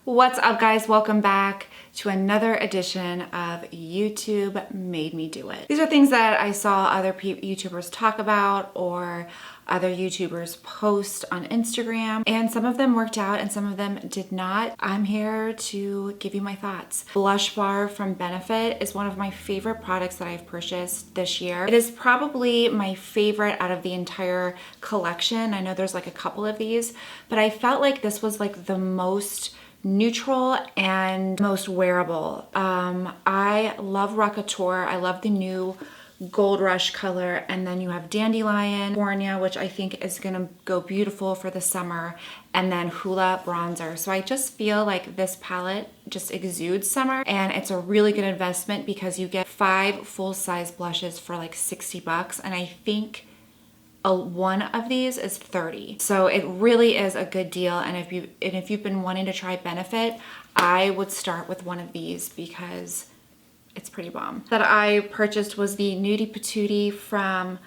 What's up, guys? Welcome back to another edition of YouTube Made Me Do It. These are things that I saw other YouTubers talk about or other YouTubers post on Instagram, and some of them worked out and some of them did not. I'm here to give you my thoughts. Blush Bar from Benefit is one of my favorite products that I've purchased this year. It is probably my favorite out of the entire collection. I know there's like a couple of these, but I felt like this was like the most neutral and most wearable. I love Rockateur. I love the new Gold Rush color, and then you have Dandelion, California, which I think is gonna go beautiful for the summer, and then Hula Bronzer. So I just feel like this palette just exudes summer, and it's a really good investment because you get 5 full-size blushes for like 60 bucks, and I think one of these is 30. So it really is a good deal, and if you've been wanting to try Benefit, I would start with one of these because it's pretty bomb. That I purchased was the Nudie Patooie from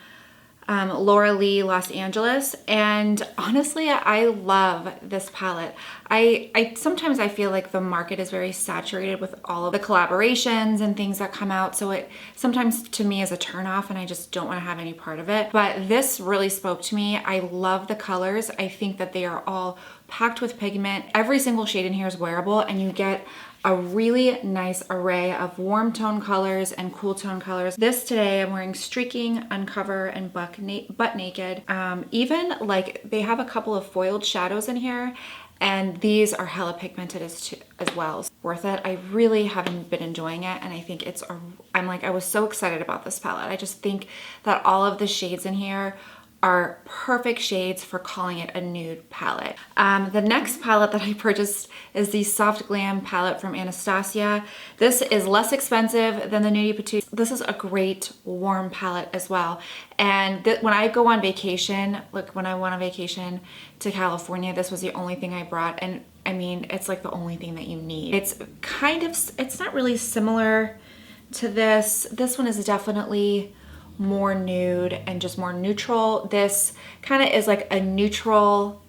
Laura Lee Los Angeles, and honestly I love this palette. I sometimes I feel like the market is very saturated with all of the collaborations and things that come out, so it sometimes to me is a turnoff and I just don't want to have any part of it. But this really spoke to me. I love the colors. I think that they are all packed with pigment. Every single shade in here is wearable, and you get a really nice array of warm tone colors and cool tone colors. This today I'm wearing Streaking, Uncover, and Butt Naked. Even like they have a couple of foiled shadows in here, and these are hella pigmented as well. It's worth it. I really haven't been enjoying it, and I think I was so excited about this palette. I just think that all of the shades in here are perfect shades for calling it a nude palette. The next palette that I purchased is the Soft Glam palette from Anastasia. This is less expensive than the Nudie Patooie. This is a great warm palette as well. And when I go on vacation, like when I went on vacation to California, this was the only thing I brought. And I mean, it's like the only thing that you need. It's not really similar to this. This one is definitely more nude and just more neutral. This kind of is like a neutral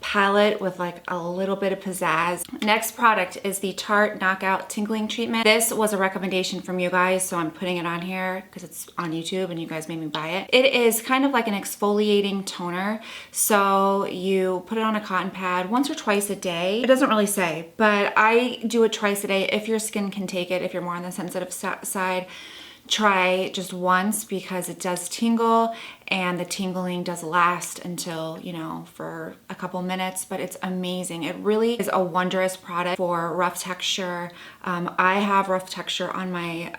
palette with like a little bit of pizzazz. Next product is the Tarte Knockout Tingling Treatment. This was a recommendation from you guys, so I'm putting it on here because it's on YouTube and you guys made me buy it. It is kind of like an exfoliating toner. So you put it on a cotton pad once or twice a day. It doesn't really say, but I do it twice a day if your skin can take it. If you're more on the sensitive side, try just once because it does tingle, and the tingling does last until, you know, for a couple minutes, but it's amazing. It really is a wondrous product for rough texture. I have rough texture on my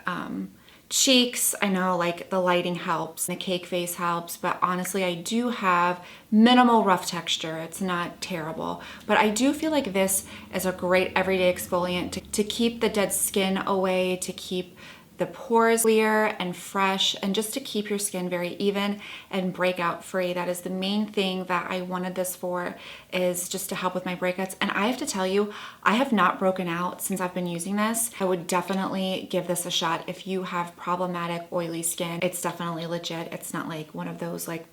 cheeks. I know like the lighting helps, the cake face helps, but honestly I do have minimal rough texture. It's not terrible, but I do feel like this is a great everyday exfoliant to keep the dead skin away, to keep the pores clear and fresh, and just to keep your skin very even and breakout free. That is the main thing that I wanted this for, is just to help with my breakouts. And I have to tell you, I have not broken out since I've been using this. I would definitely give this a shot if you have problematic oily skin. It's definitely legit. It's not like one of those like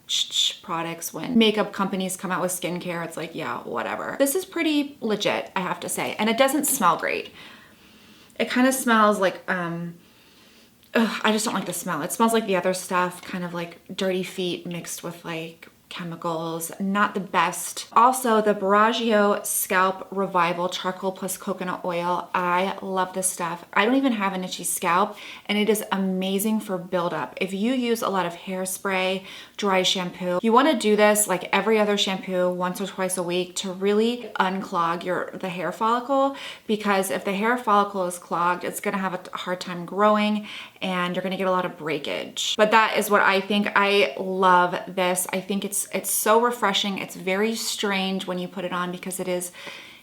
products when makeup companies come out with skincare. It's like, yeah, whatever. This is pretty legit, I have to say. And it doesn't smell great. It kind of smells like I just don't like the smell. It smells like the other stuff, kind of like dirty feet mixed with like chemicals. Not the best. Also, the Baraggio Scalp Revival Charcoal plus Coconut Oil. I love this stuff. I don't even have an itchy scalp, and it is amazing for buildup. If you use a lot of hairspray, dry shampoo, you want to do this like every other shampoo once or twice a week to really unclog the hair follicle, because if the hair follicle is clogged, it's going to have a hard time growing and you're going to get a lot of breakage. But that is what I think. I love this. I think it's so refreshing. It's very strange when you put it on because it is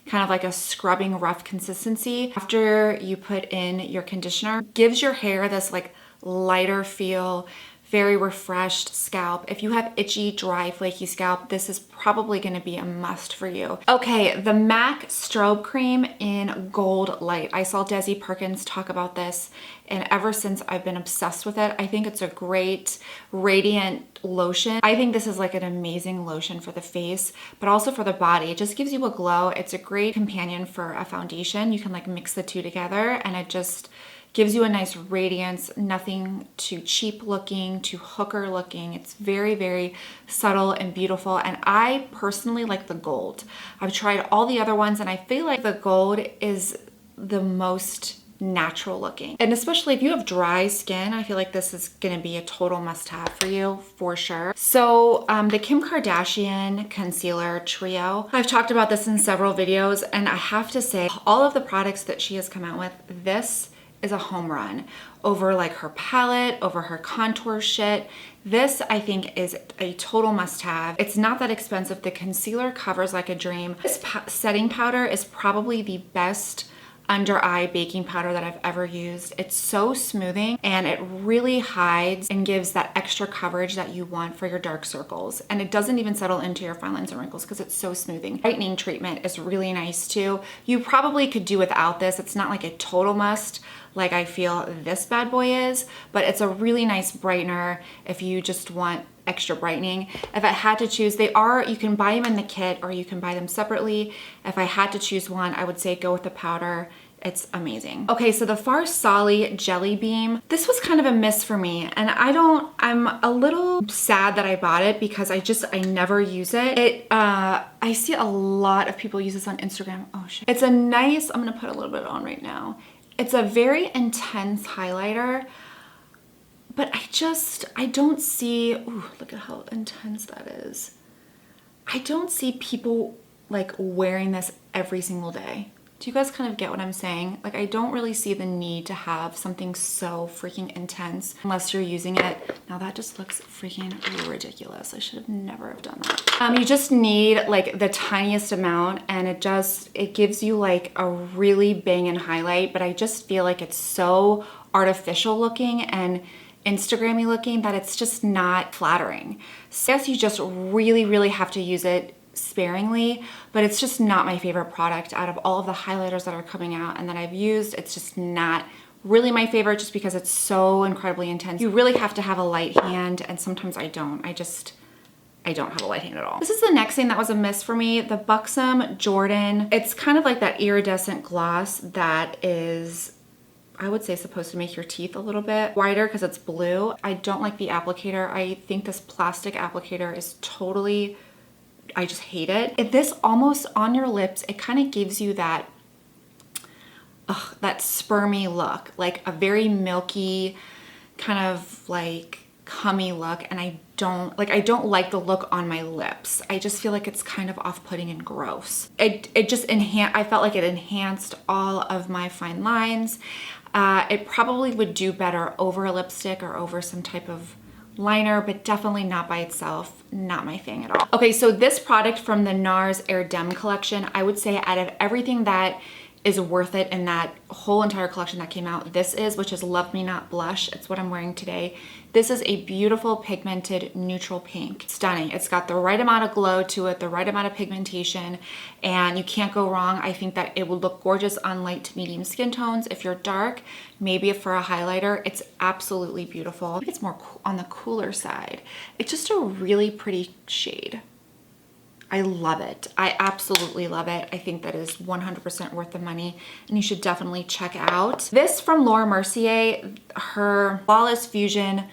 kind of like a scrubbing rough consistency. After you put in your conditioner, gives your hair this like lighter feel, very refreshed scalp. If you have itchy, dry, flaky scalp, this is probably gonna be a must for you. Okay, the MAC Strobe Cream in Gold Light. I saw Desi Perkins talk about this, and ever since I've been obsessed with it. I think it's a great radiant lotion. I think this is like an amazing lotion for the face, but also for the body. It just gives you a glow. It's a great companion for a foundation. You can like mix the two together and it just gives you a nice radiance, nothing too cheap looking, too hooker looking. It's very, very subtle and beautiful. And I personally like the gold. I've tried all the other ones and I feel like the gold is the most natural looking. And especially if you have dry skin, I feel like this is gonna be a total must-have for you, for sure. So the Kim Kardashian Concealer Trio, I've talked about this in several videos, and I have to say, all of the products that she has come out with, this is a home run over like her palette, over her contour shit. This I think is a total must-have. It's not that expensive. The concealer covers like a dream. This setting powder is probably the best under eye baking powder that I've ever used. It's so smoothing and it really hides and gives that extra coverage that you want for your dark circles. And it doesn't even settle into your fine lines and wrinkles because it's so smoothing. Brightening treatment is really nice too. You probably could do without this. It's not like a total must like I feel this bad boy is, but it's a really nice brightener if you just want extra brightening. If I had to choose, you can buy them in the kit or you can buy them separately. If I had to choose one, I would say go with the powder. It's amazing. Okay, so the Farsali Jelly Beam. This was kind of a miss for me, and I'm a little sad that I bought it because I never use it. I see a lot of people use this on Instagram. Oh shit. It's a nice, I'm gonna put a little bit on right now. It's a very intense highlighter, but I don't see, ooh, look at how intense that is. I don't see people like wearing this every single day. Do you guys kind of get what I'm saying? Like, I don't really see the need to have something so freaking intense unless you're using it. Now that just looks freaking ridiculous. I should have never have done that. You just need like the tiniest amount and it gives you like a really banging highlight, but I just feel like it's so artificial looking and Instagram-y looking that it's just not flattering. So yes, you just really, really have to use it sparingly, but it's just not my favorite product out of all of the highlighters that are coming out and that I've used. It's just not really my favorite just because it's so incredibly intense. You really have to have a light hand, and sometimes I don't. I don't have a light hand at all. This is the next thing that was a miss for me, the Buxom Jordan. It's kind of like that iridescent gloss that is, I would say, supposed to make your teeth a little bit whiter because it's blue. I don't like the applicator. I think this plastic applicator is totally, I just hate it. This almost on your lips, it kind of gives you that, that spermy look, like a very milky kind of like cummy look, and I don't like the look on my lips. I just feel like it's kind of off-putting and gross. I felt like it enhanced all of my fine lines. It probably would do better over a lipstick or over some type of liner, but definitely not by itself. Not my thing at all. Okay, so this product from the Nars Air Dem collection, I would say out of everything that is worth it in that whole entire collection that came out, which is Love Me Not Blush. It's what I'm wearing today. This is a beautiful pigmented neutral pink. Stunning. It's got the right amount of glow to it, the right amount of pigmentation, and you can't go wrong. I think that it will look gorgeous on light to medium skin tones. If you're dark, maybe for a highlighter, it's absolutely beautiful. I think it's more on the cooler side. It's just a really pretty shade. I love it. I absolutely love it. I think that is 100% worth the money, and you should definitely check out. This from Laura Mercier, her Flawless Fusion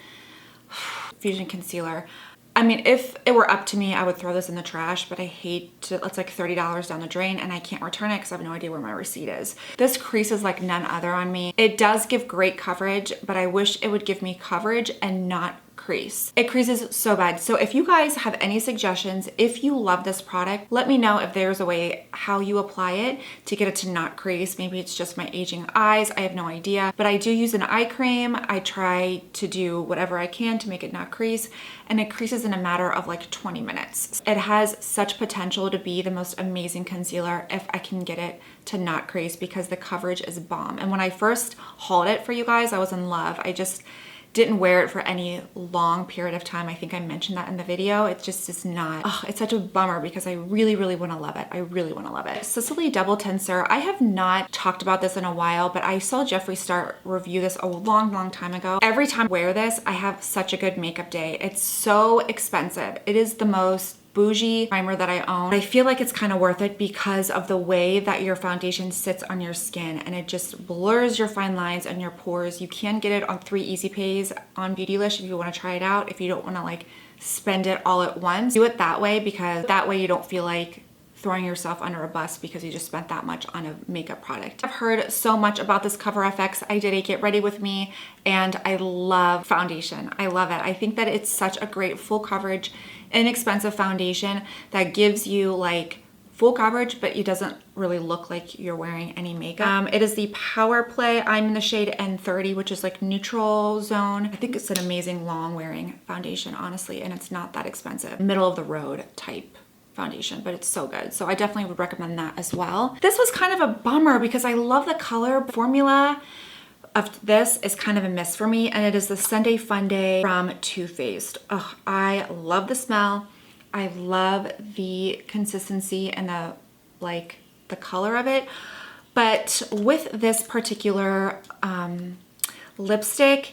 Concealer. I mean, if it were up to me, I would throw this in the trash, but I hate to, it's like $30 down the drain and I can't return it because I have no idea where my receipt is. This crease is like none other on me. It does give great coverage, but I wish it would give me coverage and not crease. It creases so bad. So if you guys have any suggestions, if you love this product, let me know if there's a way how you apply it to get it to not crease. Maybe it's just my aging eyes. I have no idea, but I do use an eye cream. I try to do whatever I can to make it not crease, and it creases in a matter of like 20 minutes. It has such potential to be the most amazing concealer if I can get it to not crease because the coverage is bomb. And when I first hauled it for you guys, I was in love. didn't wear it for any long period of time. I think I mentioned that in the video. It just is not, oh, it's such a bummer because I really, really want to love it. I really want to love it. Sicily Double Tensor. I have not talked about this in a while, but I saw Jeffree Star review this a long time ago. Every time I wear this, I have such a good makeup day. It's so expensive. It is the most bougie primer that I own. I feel like it's kind of worth it because of the way that your foundation sits on your skin, and it just blurs your fine lines and your pores. You can get it on 3 Easy Pays on Beautylish if you want to try it out. If you don't want to like spend it all at once, do it that way, because that way you don't feel like throwing yourself under a bus because you just spent that much on a makeup product. I've heard so much about this Cover FX. I did a Get Ready With Me, and I love foundation. I love it. I think that it's such a great full coverage, inexpensive foundation that gives you like full coverage, but it doesn't really look like you're wearing any makeup. It is the Power Play. I'm in the shade N30, which is like neutral zone. I think it's an amazing long wearing foundation, honestly, and it's not that expensive. Middle of the road type foundation, but it's so good. So I definitely would recommend that as well. This was kind of a bummer because I love the color. Formula of this is kind of a miss for me, and it is the Sunday Fun Day from Too Faced. Oh, I love the smell. I love the consistency and the color of it. But with this particular lipstick,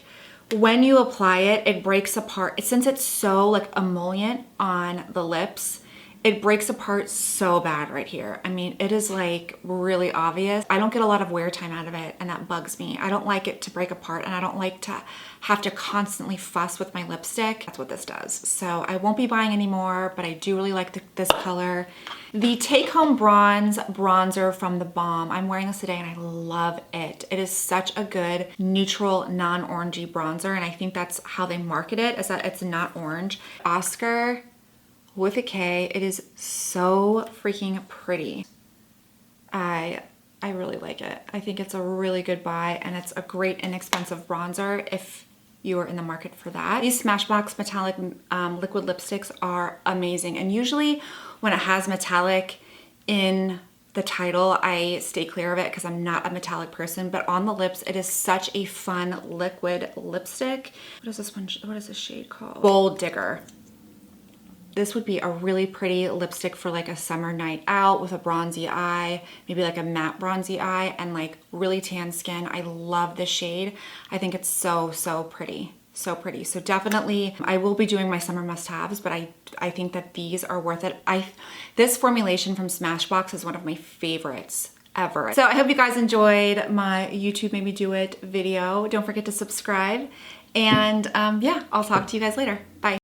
when you apply it, it breaks apart. Since it's so like emollient on the lips, it breaks apart so bad right here. I mean, it is like really obvious. I don't get a lot of wear time out of it, and that bugs me. I don't like it to break apart, and I don't like to have to constantly fuss with my lipstick. That's what this does. So I won't be buying anymore, but I do really like this color. The Take Home Bronze bronzer from The Balm. I'm wearing this today and I love it. It is such a good neutral, non-orangey bronzer, and I think that's how they market it, is that it's not orange. Oscar with a K. It is so freaking pretty. I really like it. I think it's a really good buy, and it's a great inexpensive bronzer if you are in the market for that. These Smashbox metallic liquid lipsticks are amazing, and usually when it has metallic in the title, I stay clear of it because I'm not a metallic person, but on the lips, it is such a fun liquid lipstick. What is this one? What is this shade called? Gold Digger. This would be a really pretty lipstick for like a summer night out with a bronzy eye, maybe like a matte bronzy eye and like really tan skin. I love this shade. I think it's so pretty. So pretty. So definitely I will be doing my summer must-haves, but I think that these are worth it. This formulation from Smashbox is one of my favorites ever. So I hope you guys enjoyed my YouTube Made Me Do It video. Don't forget to subscribe, and yeah, I'll talk to you guys later. Bye.